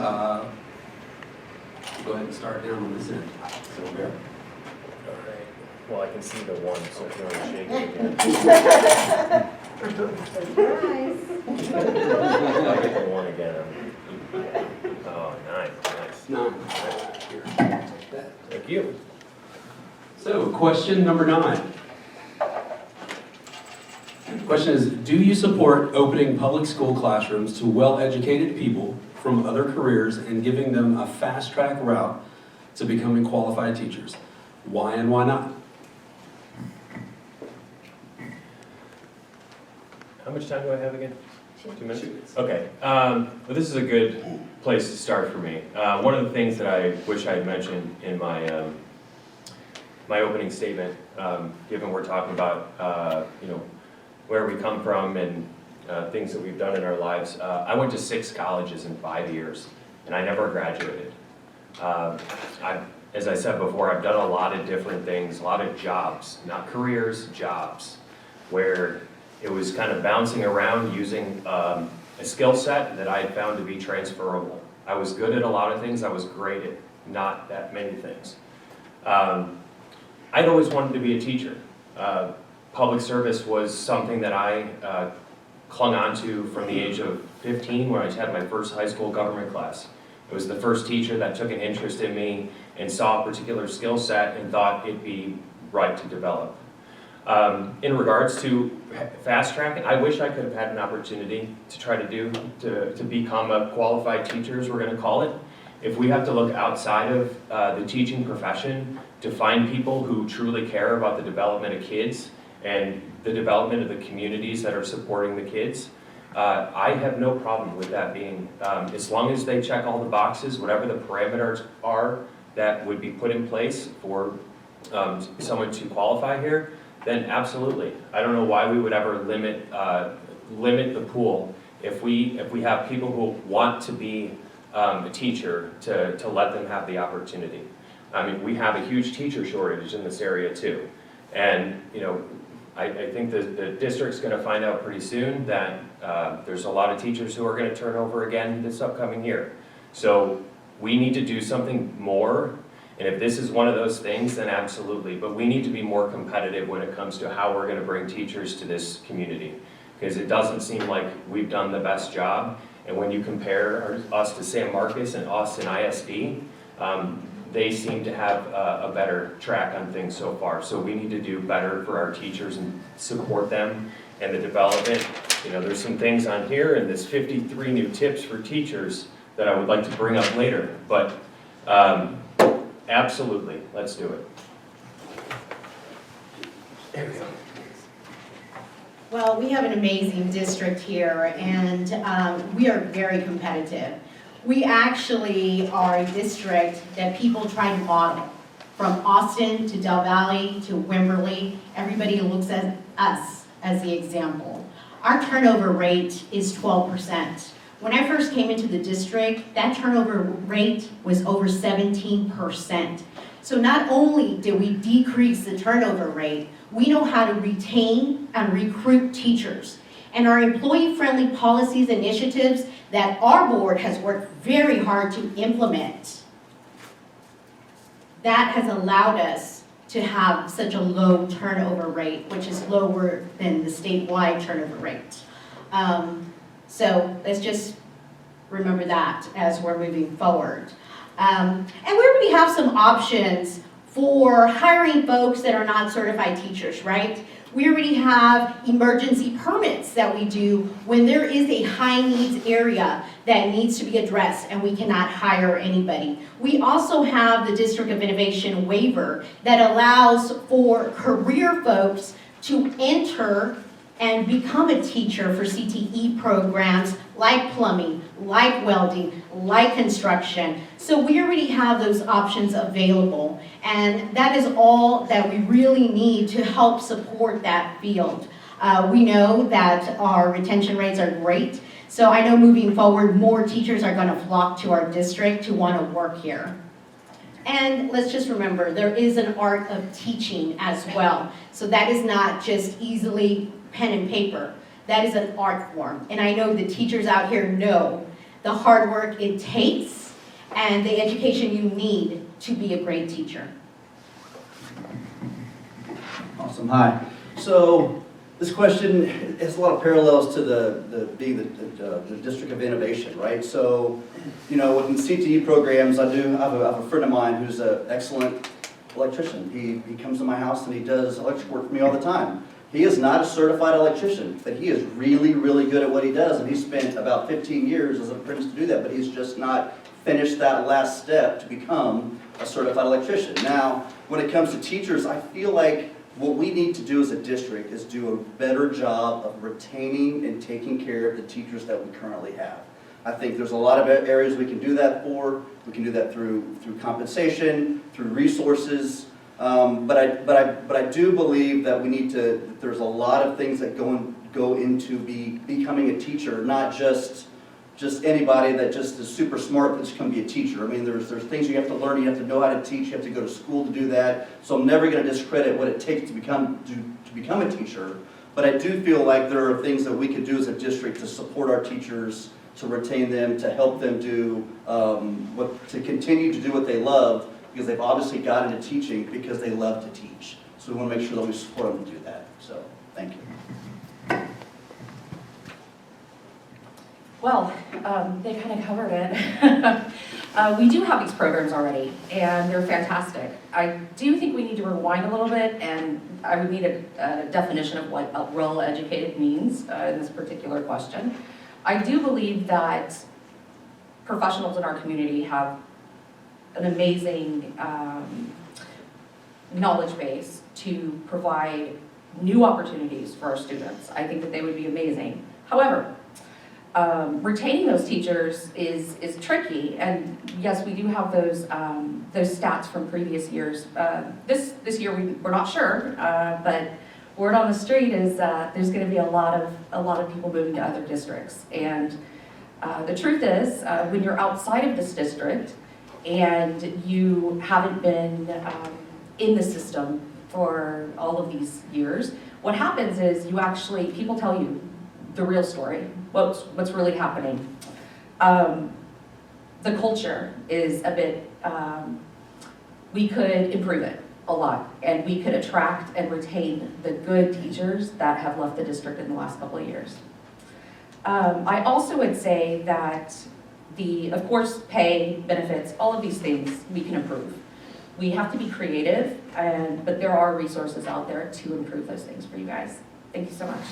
go ahead and start down on this end. So there. All right. Well, I can see the one, so if you want to shake it again. I'll get the one again. Oh, nice. Nine. Here, take that. Thank you. So, question number 9. The question is, do you support opening public school classrooms to well-educated people from other careers and giving them a fast-track route to becoming qualified teachers? Why and why not? How much time do I have again? 2 minutes? 2 minutes. Okay. Well, this is a good place to start for me. One of the things that I wish I had mentioned in my my opening statement, given we're talking about where we come from and things that we've done in our lives. I went to 6 colleges in 5 years, and I never graduated. As I said before, I've done a lot of different things, a lot of jobs, not careers, jobs, where it was kind of bouncing around using a skill set that I had found to be transferable. I was good at a lot of things, I was great at not that many things. I'd always wanted to be a teacher. Public service was something that I clung on to from the age of 15 when I had my first high school government class. It was the first teacher that took an interest in me and saw a particular skill set and thought it'd be right to develop. In regards to fast tracking, I wish I could have had an opportunity to try to become a qualified teacher, as we're going to call it. If we have to look outside of the teaching profession to find people who truly care about the development of kids and the development of the communities that are supporting the kids, I have no problem with that being, as long as they check all the boxes, whatever the parameters are that would be put in place for someone to qualify here, then absolutely. I don't know why we would ever limit the pool if we have people who want to be a teacher to let them have the opportunity. I mean, we have a huge teacher shortage in this area too, and I think the district's going to find out pretty soon that there's a lot of teachers who are going to turn over again this upcoming year. So we need to do something more. And if this is one of those things, then absolutely. But we need to be more competitive when it comes to how we're going to bring teachers to this community. Because it doesn't seem like we've done the best job. And when you compare us to San Marcos and Austin ISD, they seem to have a better track on things so far. So we need to do better for our teachers and support them and the development. There's some things on here and this 53 new tips for teachers that I would like to bring up later. But absolutely, let's do it. There we go. Well, we have an amazing district here, and we are very competitive. We actually are a district that people try to model. From Austin to Del Valle to Wimberley, everybody looks at us as the example. Our turnover rate is 12%. When I first came into the district, that turnover rate was over 17%. So not only did we decrease the turnover rate, we know how to retain and recruit teachers. And our employee-friendly policies initiatives that our board has worked very hard to implement, that has allowed us to have such a low turnover rate, which is lower than the statewide turnover rate. So let's just remember that as we're moving forward. And we already have some options for hiring folks that are not certified teachers, right? We already have emergency permits that we do when there is a high needs area that needs to be addressed and we cannot hire anybody. We also have the District of Innovation waiver that allows for career folks to enter and become a teacher for CTE programs like plumbing, like welding, like construction. So we already have those options available, and that is all that we really need to help support that field. We know that our retention rates are great, so I know moving forward more teachers are going to flock to our district to want to work here. And let's just remember, there is an art of teaching as well. So that is not just easily pen and paper. That is an art form. And I know the teachers out here know the hard work it takes and the education you need to be a great teacher. Awesome, hi. So this question has a lot of parallels to being the District of Innovation, right? So, you know, within CTE programs, I have a friend of mine who's an excellent electrician. He comes to my house and he does electric work for me all the time. He is not a certified electrician, but he is really, really good at what he does, and he spent about 15 years as an apprentice to do that, but he's just not finished that last step to become a certified electrician. Now, when it comes to teachers, I feel like what we need to do as a district is do a better job of retaining and taking care of the teachers that we currently have. I think there's a lot of areas we can do that for. We can do that through compensation, through resources. But I do believe that we need to, that there's a lot of things that go into becoming a teacher, not just anybody that just is super smart that's going to be a teacher. I mean, there's things you have to learn, you have to know how to teach, you have to go to school to do that. So I'm never going to discredit what it takes to become a teacher. But I do feel like there are things that we could do as a district to support our teachers, to retain them, to help them do, to continue to do what they love, because they've obviously got into teaching because they love to teach. So we want to make sure that we support them to do that. So, thank you. Well, they kind of covered it. We do have these programs already, and they're fantastic. I do think we need to rewind a little bit, and I would need a definition of what well-educated means in this particular question. I do believe that professionals in our community have an amazing knowledge base to provide new opportunities for our students. I think that they would be amazing. However, retaining those teachers is tricky, and yes, we do have those stats from previous years. This year we're not sure, but word on the street is there's going to be a lot of people moving to other districts, and the truth is when you're outside of this district and you haven't been in the system for all of these years, what happens is people tell you the real story, what's really happening. The culture is a bit, we could improve it a lot, and we could attract and retain the good teachers that have left the district in the last couple of years. I also would say that of course, pay, benefits, all of these things we can improve. We have to be creative, but there are resources out there to improve those things for you guys. Thank you so much.